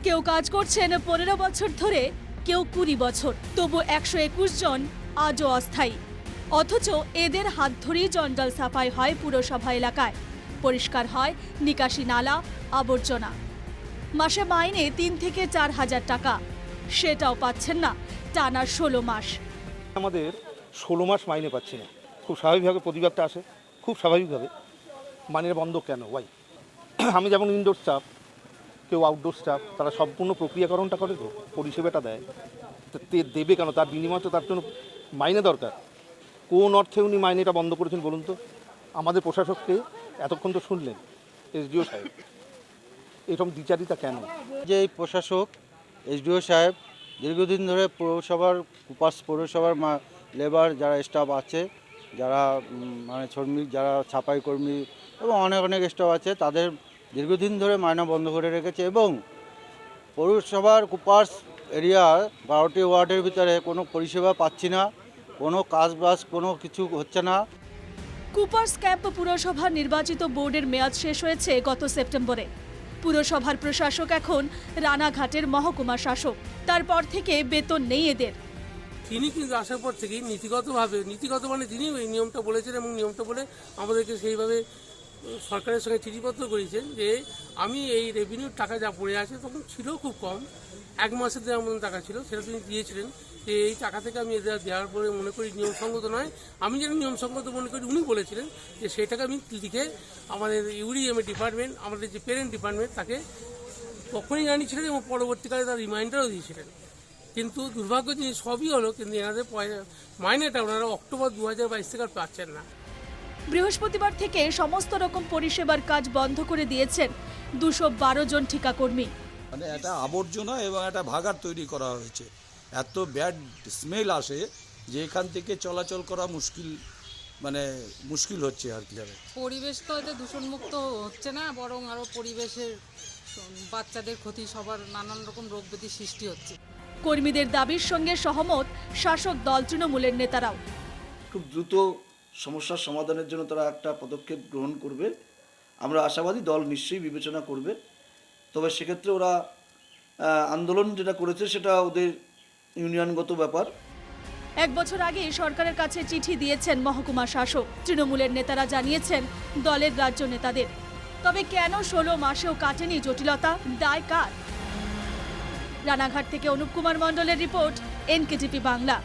কেউ কাজ করছেন 15 বছর ধরে, কেউ 20 বছর, তবু 121 জন আজও অস্থায়ী। অথচ এদের হাত ধরেই জঞ্জাল সাফাই হয় পুরসভা এলাকায়, পরিষ্কার হয় নিকাশি নালা, আবর্জনা। মাসে মাইনে 3 থেকে 4 হাজার টাকা, সেটাও পাচ্ছেন না টানা 16 মাস। আমাদের 16 মাস মাইনে পাচ্ছি না। খুব স্বাভাবিকভাবে প্রতিবাদটা আসে, খুব স্বাভাবিকভাবে। মাইনের বন্ধ কেন, ওয়াই? আমি যেমন ইনডোর স্টাফ, কেউ আউটডোর স্টাফ, তারা সম্পূর্ণ প্রক্রিয়াকরণটা করে তো, পরিষেবাটা দেয়। তো দেবে কেন? তার বিনিময় তো তার জন্য মাইনে দরকার। কোন অর্থে উনি মাইনেটা বন্ধ করেছেন বলুন তো? আমাদের প্রশাসককে এতক্ষণ তো শুনলেন, এসডিও সাহেব, এরকম দ্বিচারিতা কেন? যে এই প্রশাসক এসডিও সাহেব দীর্ঘদিন ধরে পৌরসভার কুপাস পৌরসভার লেবার যারা স্টাফ আছে, যারা মানে শ্রমিক, যারা ছাপাই কর্মী এবং অনেক স্টাফ আছে, তাদের দীর্ঘদিন ধরে মাইনা বন্ধ করে রেখেছে এবং পৌরসভার কুপাস এরিয়ার 12টি ওয়ার্ডের ভিতরে কোনো পরিষেবা পাচ্ছি না, কোনো কাজবাজ কোনো কিছু হচ্ছে না। কুপার্স ক্যাম্প পুরসভার নির্বাচিত বোর্ডের মেয়াদ শেষ হয়েছে গত সেপ্টেম্বরে। পুরসভার প্রশাসক এখন রানাঘাটের মহকুমা শাসক। তারপর থেকে বেতন নেই এদের। তিনি কিন্তু আসার পর থেকেই নীতিগত মানে তিনি এই নিয়মটা বলেছেন এবং নিয়মটা বলে আমাদেরকে সেইভাবে সরকারের সঙ্গে চিঠিপত্র করেছেন যে আমি এই রেভিনিউর টাকা যা পড়ে আছে তখন ছিল খুব কম, 1 মাসের দেওয়ার মতন টাকা ছিল, সেটা তিনি দিয়েছিলেন যে এই টাকা থেকে আমি এদের দেওয়ার পরে মনে করি নিয়মসঙ্গত নয়। আমি যেন নিয়মসঙ্গত মনে করি, উনি বলেছিলেন যে সেই টাকা আমি লিখে আমাদের ইউডিএমএ ডিপার্টমেন্ট, আমাদের যে পেরেন্ট ডিপার্টমেন্ট, তাকে তখনই জানিয়েছিলেন এবং পরবর্তীকালে তার রিমাইন্ডারও দিয়েছিলেন। কিন্তু দুর্ভাগ্য জিনিস সবই হলো, কিন্তু এনাদের মাইনেটা ওনারা অক্টোবর 2022 থেকে আর পাচ্ছেন না। বৃহস্পতিবার থেকে সমস্ত রকম পরিষেবার কাজ বন্ধ করে দিয়েছেন 212 জন ঠিকাকর্মী। মানে একটা আবর্জনা এবং একটা ভাগাড় তৈরি করা হয়েছে। এত ব্যাড স্মেল আসে যে এখান থেকে চলাচল করা মুশকিল হচ্ছে আর কি। পরিবেশ তো এতে দূষণমুক্ত হচ্ছে না, বরং আরও পরিবেশের বাচ্চাদের ক্ষতি, সবার নানান রকম রোগ ব্যাধি সৃষ্টি হচ্ছে। কর্মীদের দাবির সঙ্গে সহমত শাসক দল তৃণমূলের নেতারাও। খুব দ্রুত সমস্যার সমাধানের জন্য তারা একটা পদক্ষেপ গ্রহণ করবে। আমরা আশাবাদী দল নিশ্চয়ই বিবেচনা করবে। তবে সেক্ষেত্রে ওরা আন্দোলন যেটা করেছে সেটা ওদের ইউনিয়নগত ব্যাপার। 1 বছর আগে সরকারের কাছে চিঠি দিয়েছেন মহকুমা শাসক। তৃণমূলের নেতারা জানিয়েছেন দলের রাজ্য নেতাদের। তবে কেন 16 মাসেও কাটেনি জটিলতা, দায় কার? রানাঘাট থেকে অনুপ কুমার মণ্ডলের রিপোর্ট, এনকেটিভি বাংলা।